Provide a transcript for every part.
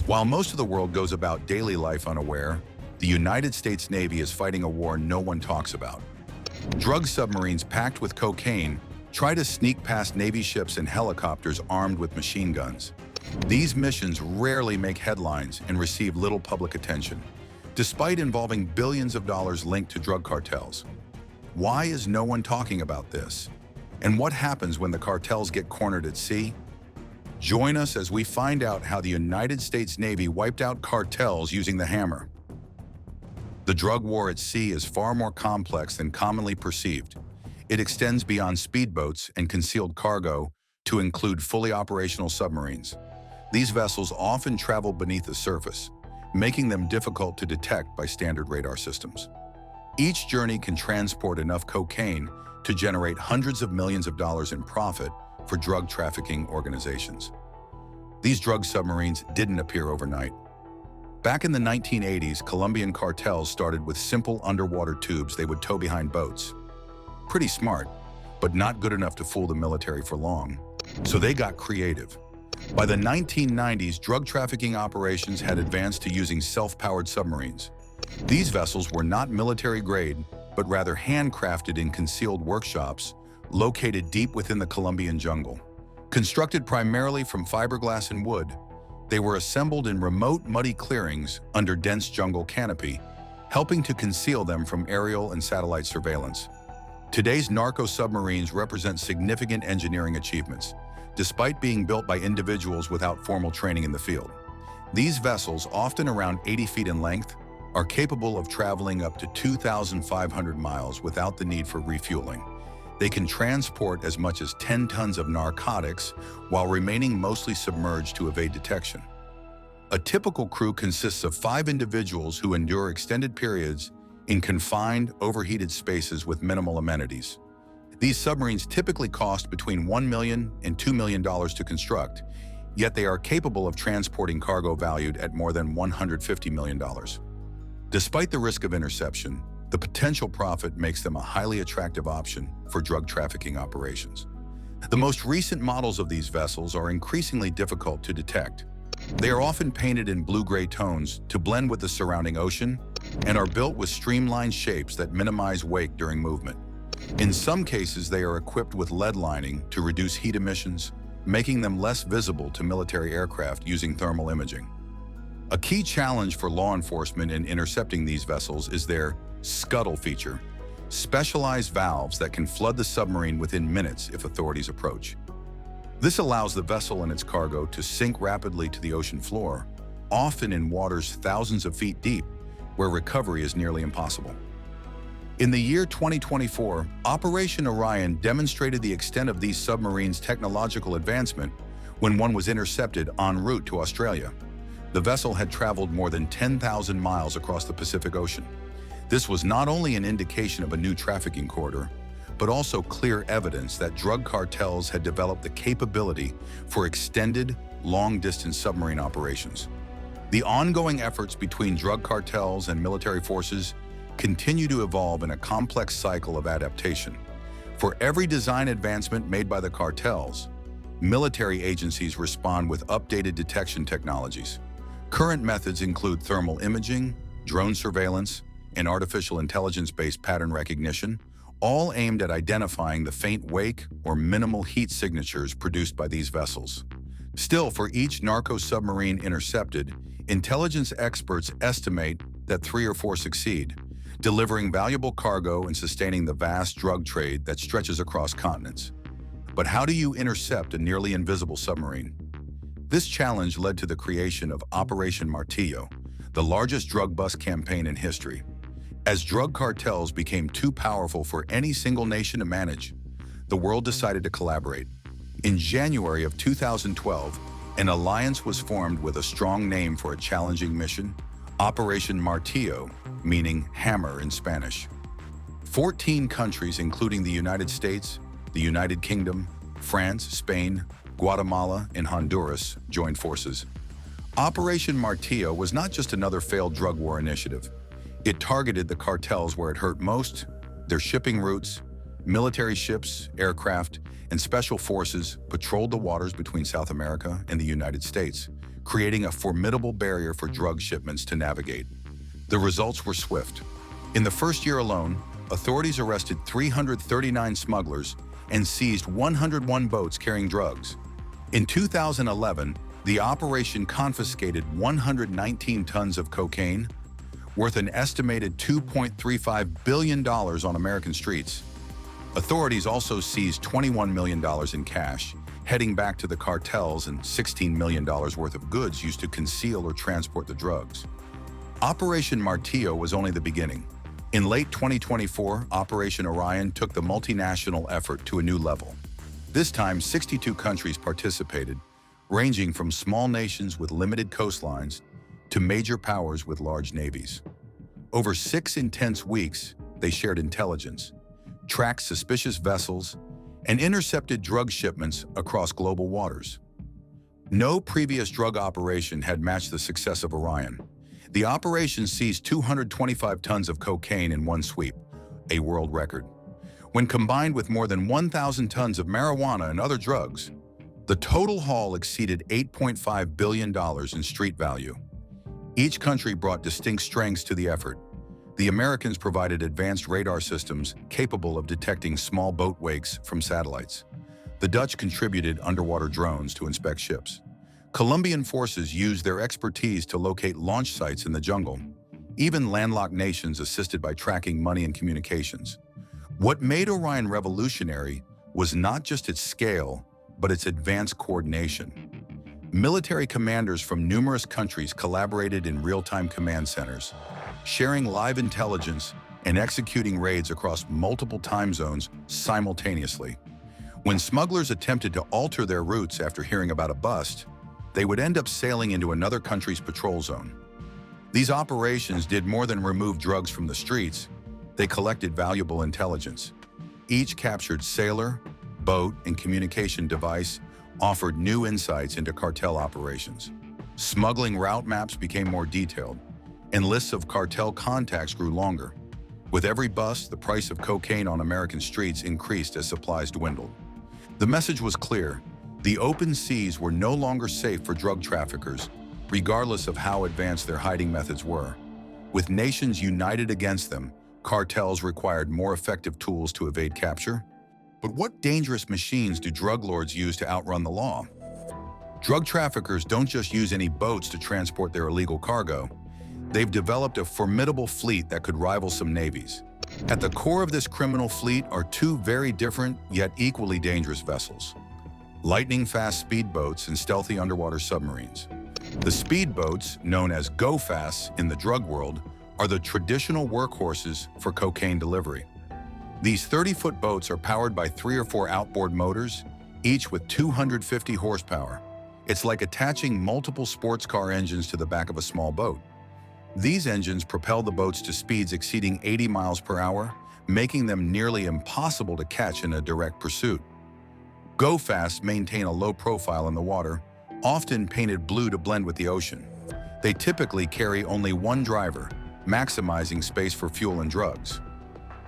While most of the world goes about daily life unaware, the United States Navy is fighting a war no one talks about. Drug submarines packed with cocaine try to sneak past Navy ships and helicopters armed with machine guns. These missions rarely make headlines and receive little public attention, despite involving billions of dollars linked to drug cartels. Why is no one talking about this? And what happens when the cartels get cornered at sea? Join us as we find out how the United States Navy wiped out cartels using the hammer. The drug war at sea is far more complex than commonly perceived. It extends beyond speedboats and concealed cargo to include fully operational submarines. These vessels often travel beneath the surface, making them difficult to detect by standard radar systems. Each journey can transport enough cocaine to generate hundreds of millions of dollars in profit for drug trafficking organizations. These drug submarines didn't appear overnight. Back in the 1980s, Colombian cartels started with simple underwater tubes they would tow behind boats. Pretty smart, but not good enough to fool the military for long. So they got creative. By the 1990s, drug trafficking operations had advanced to using self-powered submarines. These vessels were not military-grade, but rather handcrafted in concealed workshops located deep within the Colombian jungle. Constructed primarily from fiberglass and wood, they were assembled in remote, muddy clearings under dense jungle canopy, helping to conceal them from aerial and satellite surveillance. Today's narco submarines represent significant engineering achievements, despite being built by individuals without formal training in the field. These vessels, often around 80 feet in length, are capable of traveling up to 2,500 miles without the need for refueling. They can transport as much as 10 tons of narcotics while remaining mostly submerged to evade detection. A typical crew consists of 5 individuals who endure extended periods in confined, overheated spaces with minimal amenities. These submarines typically cost between $1 million and $2 million to construct, yet they are capable of transporting cargo valued at more than $150 million. Despite the risk of interception, the potential profit makes them a highly attractive option for drug trafficking operations. The most recent models of these vessels are increasingly difficult to detect. They are often painted in blue-gray tones to blend with the surrounding ocean and are built with streamlined shapes that minimize wake during movement. In some cases, they are equipped with lead lining to reduce heat emissions, making them less visible to military aircraft using thermal imaging. A key challenge for law enforcement in intercepting these vessels is their scuttle feature, specialized valves that can flood the submarine within minutes if authorities approach. This allows the vessel and its cargo to sink rapidly to the ocean floor, often in waters thousands of feet deep, where recovery is nearly impossible. In the year 2024, Operation Orion demonstrated the extent of these submarines' technological advancement when one was intercepted en route to Australia. The vessel had traveled more than 10,000 miles across the Pacific Ocean. This was not only an indication of a new trafficking corridor, but also clear evidence that drug cartels had developed the capability for extended, long-distance submarine operations. The ongoing efforts between drug cartels and military forces continue to evolve in a complex cycle of adaptation. For every design advancement made by the cartels, military agencies respond with updated detection technologies. Current methods include thermal imaging, drone surveillance, and artificial intelligence-based pattern recognition, all aimed at identifying the faint wake or minimal heat signatures produced by these vessels. Still, for each narco submarine intercepted, intelligence experts estimate that 3 or 4 succeed, delivering valuable cargo and sustaining the vast drug trade that stretches across continents. But how do you intercept a nearly invisible submarine? This challenge led to the creation of Operation Martillo, the largest drug bust campaign in history. As drug cartels became too powerful for any single nation to manage, the world decided to collaborate. In January of 2012, an alliance was formed with a strong name for a challenging mission, Operation Martillo, meaning hammer in Spanish. 14 countries, including the United States, the United Kingdom, France, Spain, Guatemala, and Honduras, joined forces. Operation Martillo was not just another failed drug war initiative. It targeted the cartels where it hurt most: their shipping routes. Military ships, aircraft, and special forces patrolled the waters between South America and the United States, creating a formidable barrier for drug shipments to navigate. The results were swift. In the first year alone, authorities arrested 339 smugglers and seized 101 boats carrying drugs. In 2011, the operation confiscated 119 tons of cocaine, worth an estimated $2.35 billion on American streets. Authorities also seized $21 million in cash, heading back to the cartels, and $16 million worth of goods used to conceal or transport the drugs. Operation Martillo was only the beginning. In late 2024, Operation Orion took the multinational effort to a new level. This time, 62 countries participated, ranging from small nations with limited coastlines to major powers with large navies. Over 6 intense weeks, they shared intelligence, tracked suspicious vessels, and intercepted drug shipments across global waters. No previous drug operation had matched the success of Orion. The operation seized 225 tons of cocaine in one sweep, a world record. When combined with more than 1,000 tons of marijuana and other drugs, the total haul exceeded $8.5 billion in street value. Each country brought distinct strengths to the effort. The Americans provided advanced radar systems capable of detecting small boat wakes from satellites. The Dutch contributed underwater drones to inspect ships. Colombian forces used their expertise to locate launch sites in the jungle. Even landlocked nations assisted by tracking money and communications. What made Orion revolutionary was not just its scale, but its advanced coordination. Military commanders from numerous countries collaborated in real-time command centers, sharing live intelligence and executing raids across multiple time zones simultaneously. When smugglers attempted to alter their routes after hearing about a bust, they would end up sailing into another country's patrol zone. These operations did more than remove drugs from the streets. They collected valuable intelligence. Each captured sailor, boat, and communication device offered new insights into cartel operations. Smuggling route maps became more detailed, and lists of cartel contacts grew longer. With every bust, the price of cocaine on American streets increased as supplies dwindled. The message was clear. The open seas were no longer safe for drug traffickers, regardless of how advanced their hiding methods were. With nations united against them, cartels required more effective tools to evade capture. But what dangerous machines do drug lords use to outrun the law? Drug traffickers don't just use any boats to transport their illegal cargo. They've developed a formidable fleet that could rival some navies. At the core of this criminal fleet are 2 very different yet equally dangerous vessels: lightning-fast speedboats and stealthy underwater submarines. The speedboats, known as go-fasts in the drug world, are the traditional workhorses for cocaine delivery. These 30-foot boats are powered by 3 or 4 outboard motors, each with 250 horsepower. It's like attaching multiple sports car engines to the back of a small boat. These engines propel the boats to speeds exceeding 80 miles per hour, making them nearly impossible to catch in a direct pursuit. Go-fasts maintain a low profile in the water, often painted blue to blend with the ocean. They typically carry only one driver, maximizing space for fuel and drugs.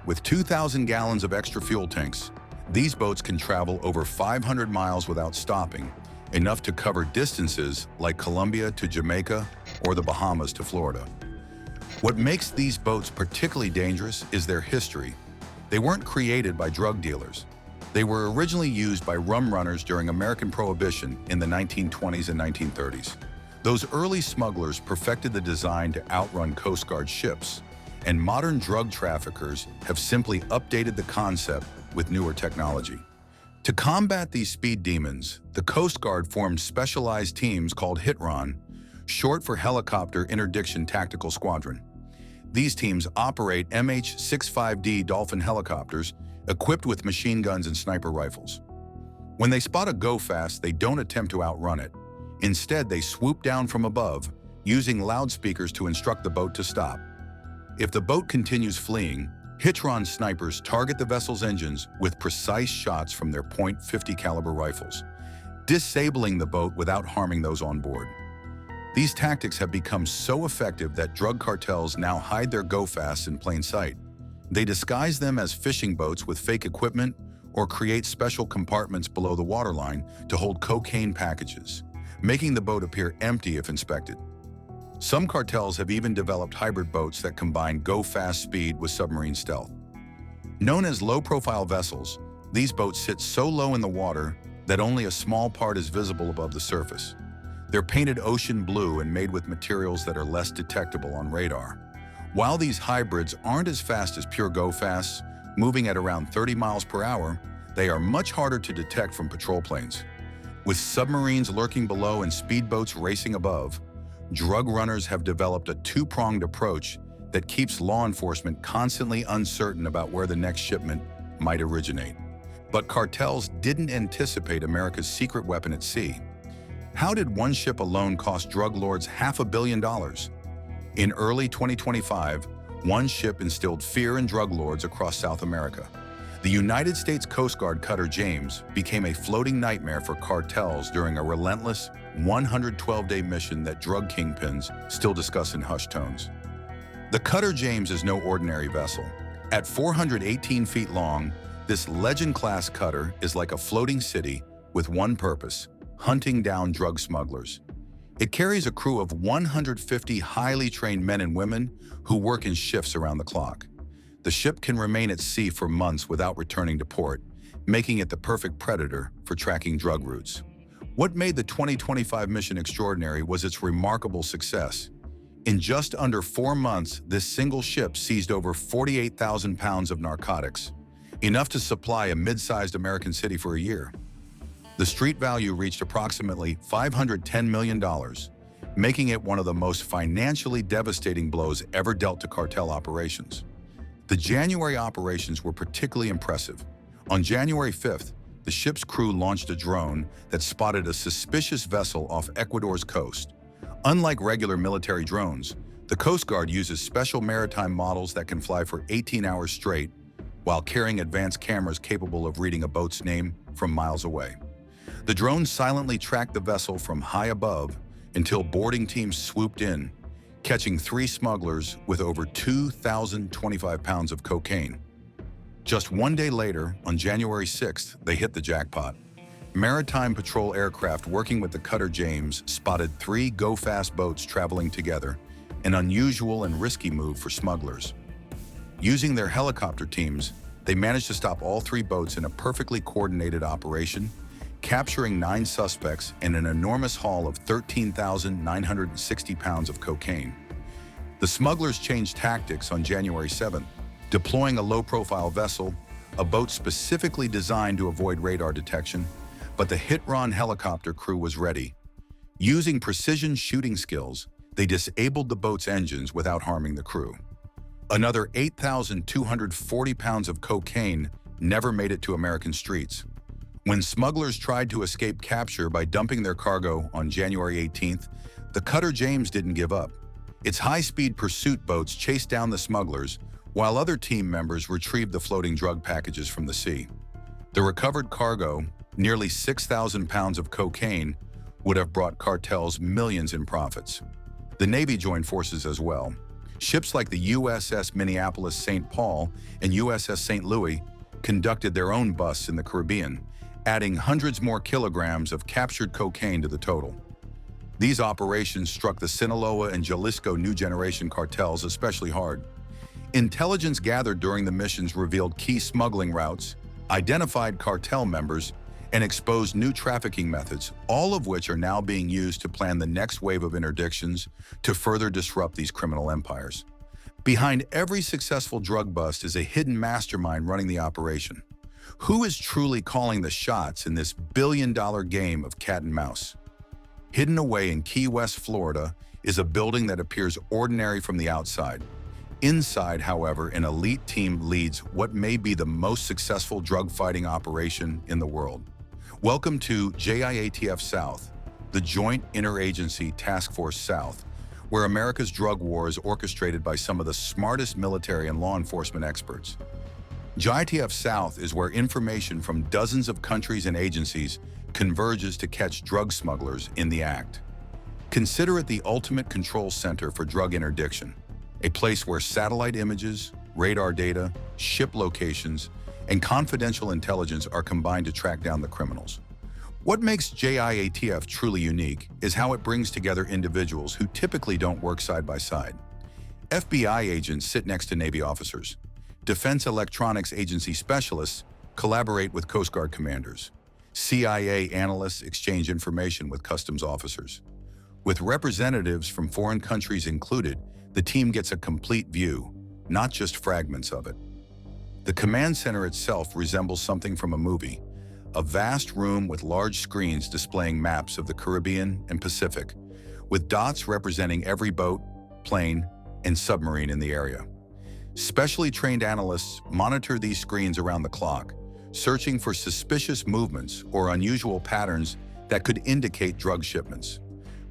With 2,000 gallons of extra fuel tanks, these boats can travel over 500 miles without stopping, enough to cover distances like Colombia to Jamaica or the Bahamas to Florida. What makes these boats particularly dangerous is their history. They weren't created by drug dealers. They were originally used by rum runners during American Prohibition in the 1920s and 1930s. Those early smugglers perfected the design to outrun Coast Guard ships, and modern drug traffickers have simply updated the concept with newer technology. To combat these speed demons, the Coast Guard formed specialized teams called HITRON, short for Helicopter Interdiction Tactical Squadron. These teams operate MH-65D Dolphin helicopters equipped with machine guns and sniper rifles. When they spot a go-fast, they don't attempt to outrun it. Instead, they swoop down from above, using loudspeakers to instruct the boat to stop. If the boat continues fleeing, HITRON snipers target the vessel's engines with precise shots from their .50 caliber rifles, disabling the boat without harming those on board. These tactics have become so effective that drug cartels now hide their go-fasts in plain sight. They disguise them as fishing boats with fake equipment or create special compartments below the waterline to hold cocaine packages. making the boat appear empty if inspected. Some cartels have even developed hybrid boats that combine go-fast speed with submarine stealth. Known as low-profile vessels, these boats sit so low in the water that only a small part is visible above the surface. They're painted ocean blue and made with materials that are less detectable on radar. While these hybrids aren't as fast as pure go-fasts, moving at around 30 miles per hour, they are much harder to detect from patrol planes. With submarines lurking below and speedboats racing above, drug runners have developed a two-pronged approach that keeps law enforcement constantly uncertain about where the next shipment might originate. But cartels didn't anticipate America's secret weapon at sea. How did one ship alone cost drug lords $500 million? In early 2025, one ship instilled fear in drug lords across South America. The United States Coast Guard cutter James became a floating nightmare for cartels during a relentless 112-day mission that drug kingpins still discuss in hushed tones. The cutter James is no ordinary vessel. At 418 feet long, this legend-class cutter is like a floating city with one purpose: hunting down drug smugglers. It carries a crew of 150 highly trained men and women who work in shifts around the clock. The ship can remain at sea for months without returning to port, making it the perfect predator for tracking drug routes. What made the 2025 mission extraordinary was its remarkable success. In just under 4 months, this single ship seized over 48,000 pounds of narcotics, enough to supply a mid-sized American city for a year. The street value reached approximately $510 million, making it one of the most financially devastating blows ever dealt to cartel operations. The January operations were particularly impressive. On January 5th, the ship's crew launched a drone that spotted a suspicious vessel off Ecuador's coast. Unlike regular military drones, the Coast Guard uses special maritime models that can fly for 18 hours straight while carrying advanced cameras capable of reading a boat's name from miles away. The drone silently tracked the vessel from high above until boarding teams swooped in, catching 3 smugglers with over 2,025 pounds of cocaine. Just 1 day later, on January 6th, they hit the jackpot. Maritime patrol aircraft working with the cutter James spotted 3 go-fast boats traveling together, an unusual and risky move for smugglers. Using their helicopter teams, they managed to stop all 3 boats in a perfectly coordinated operation, capturing 9 suspects and an enormous haul of 13,960 pounds of cocaine. The smugglers changed tactics on January 7th, deploying a low-profile vessel, a boat specifically designed to avoid radar detection, but the hit-run helicopter crew was ready. Using precision shooting skills, they disabled the boat's engines without harming the crew. Another 8,240 pounds of cocaine never made it to American streets. When smugglers tried to escape capture by dumping their cargo on January 18th, the cutter James didn't give up. Its high-speed pursuit boats chased down the smugglers, while other team members retrieved the floating drug packages from the sea. The recovered cargo, nearly 6,000 pounds of cocaine, would have brought cartels millions in profits. The Navy joined forces as well. Ships like the USS Minneapolis-St. Paul and USS St. Louis conducted their own busts in the Caribbean, adding hundreds more kilograms of captured cocaine to the total. These operations struck the Sinaloa and Jalisco New Generation cartels especially hard. Intelligence gathered during the missions revealed key smuggling routes, identified cartel members, and exposed new trafficking methods, all of which are now being used to plan the next wave of interdictions to further disrupt these criminal empires. Behind every successful drug bust is a hidden mastermind running the operation. Who is truly calling the shots in this billion-dollar game of cat and mouse? Hidden away in Key West, Florida, is a building that appears ordinary from the outside. Inside, however, an elite team leads what may be the most successful drug-fighting operation in the world. Welcome to JIATF South, the Joint Interagency Task Force South, where America's drug war is orchestrated by some of the smartest military and law enforcement experts. JIATF South is where information from dozens of countries and agencies converges to catch drug smugglers in the act. Consider it the ultimate control center for drug interdiction, a place where satellite images, radar data, ship locations, and confidential intelligence are combined to track down the criminals. What makes JIATF truly unique is how it brings together individuals who typically don't work side by side. FBI agents sit next to Navy officers. Defense Electronics Agency specialists collaborate with Coast Guard commanders. CIA analysts exchange information with customs officers. With representatives from foreign countries included, the team gets a complete view, not just fragments of it. The command center itself resembles something from a movie, a vast room with large screens displaying maps of the Caribbean and Pacific, with dots representing every boat, plane, and submarine in the area. Specially trained analysts monitor these screens around the clock, searching for suspicious movements or unusual patterns that could indicate drug shipments.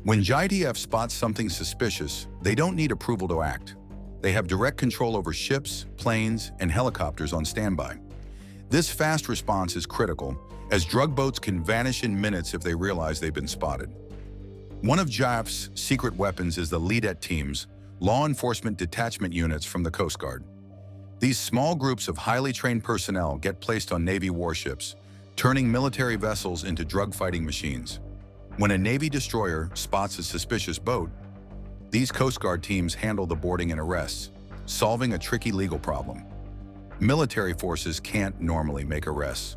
When JITF spots something suspicious, they don't need approval to act. They have direct control over ships, planes, and helicopters on standby. This fast response is critical, as drug boats can vanish in minutes if they realize they've been spotted. One of JITF's secret weapons is the Leadette teams, law enforcement detachment units from the Coast Guard. These small groups of highly trained personnel get placed on Navy warships, turning military vessels into drug-fighting machines. When a Navy destroyer spots a suspicious boat, these Coast Guard teams handle the boarding and arrests, solving a tricky legal problem. Military forces can't normally make arrests,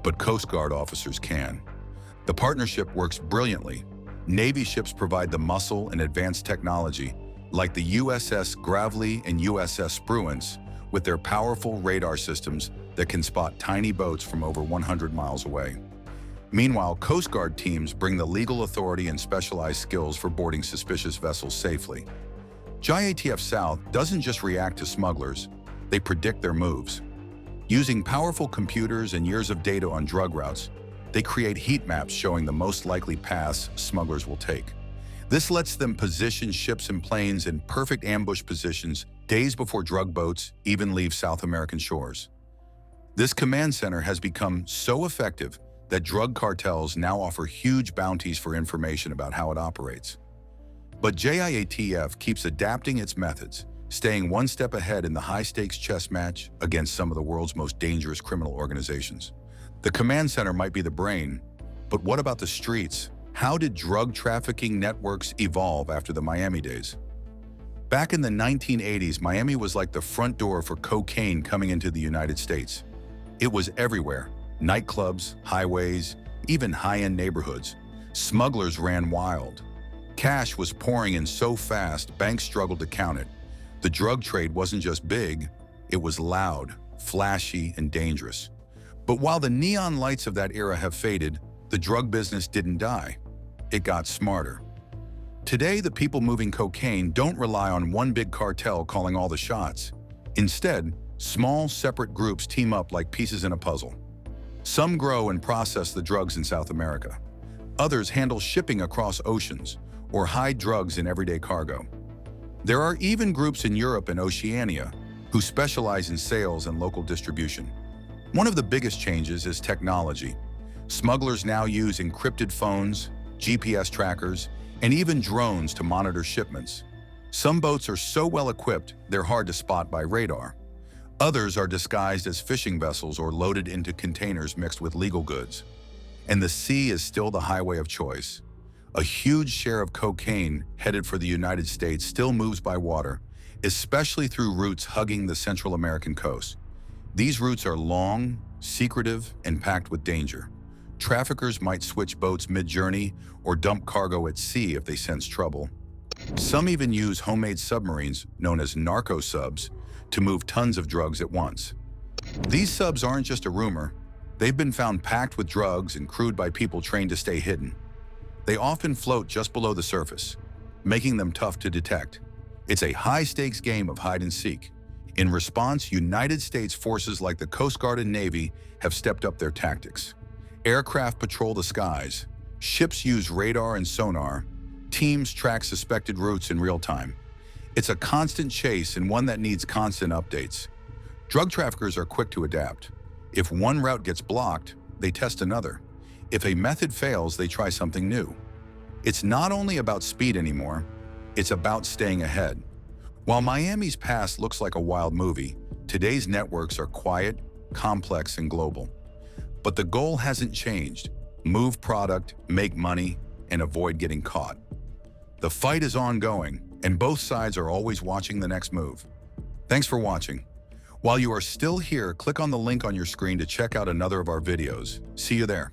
but Coast Guard officers can. The partnership works brilliantly. Navy ships provide the muscle and advanced technology, like the USS Gravely and USS Spruance, with their powerful radar systems that can spot tiny boats from over 100 miles away. Meanwhile, Coast Guard teams bring the legal authority and specialized skills for boarding suspicious vessels safely. JIATF South doesn't just react to smugglers, they predict their moves. Using powerful computers and years of data on drug routes, they create heat maps showing the most likely paths smugglers will take. This lets them position ships and planes in perfect ambush positions days before drug boats even leave South American shores. This command center has become so effective that drug cartels now offer huge bounties for information about how it operates. But JIATF keeps adapting its methods, staying one step ahead in the high-stakes chess match against some of the world's most dangerous criminal organizations. The command center might be the brain, but what about the streets? How did drug trafficking networks evolve after the Miami days? Back in the 1980s, Miami was like the front door for cocaine coming into the United States. It was everywhere. Nightclubs, highways, even high-end neighborhoods. Smugglers ran wild. Cash was pouring in so fast, banks struggled to count it. The drug trade wasn't just big, it was loud, flashy, and dangerous. But while the neon lights of that era have faded, the drug business didn't die. It got smarter. Today, the people moving cocaine don't rely on one big cartel calling all the shots. Instead, small, separate groups team up like pieces in a puzzle. Some grow and process the drugs in South America. Others handle shipping across oceans or hide drugs in everyday cargo. There are even groups in Europe and Oceania who specialize in sales and local distribution. One of the biggest changes is technology. Smugglers now use encrypted phones, GPS trackers, and even drones to monitor shipments. Some boats are so well equipped, they're hard to spot by radar. Others are disguised as fishing vessels or loaded into containers mixed with legal goods. And the sea is still the highway of choice. A huge share of cocaine headed for the United States still moves by water, especially through routes hugging the Central American coast. These routes are long, secretive, and packed with danger. Traffickers might switch boats mid-journey or dump cargo at sea if they sense trouble. Some even use homemade submarines, known as narco subs, to move tons of drugs at once. These subs aren't just a rumor. They've been found packed with drugs and crewed by people trained to stay hidden. They often float just below the surface, making them tough to detect. It's a high-stakes game of hide and seek. In response, United States forces like the Coast Guard and Navy have stepped up their tactics. Aircraft patrol the skies, ships use radar and sonar, teams track suspected routes in real time. It's a constant chase and one that needs constant updates. Drug traffickers are quick to adapt. If one route gets blocked, they test another. If a method fails, they try something new. It's not only about speed anymore, it's about staying ahead. While Miami's past looks like a wild movie, today's networks are quiet, complex, and global. But the goal hasn't changed. move product, make money, and avoid getting caught. The fight is ongoing, and both sides are always watching the next move. Thanks for watching. While you are still here, click on the link on your screen to check out another of our videos. See you there.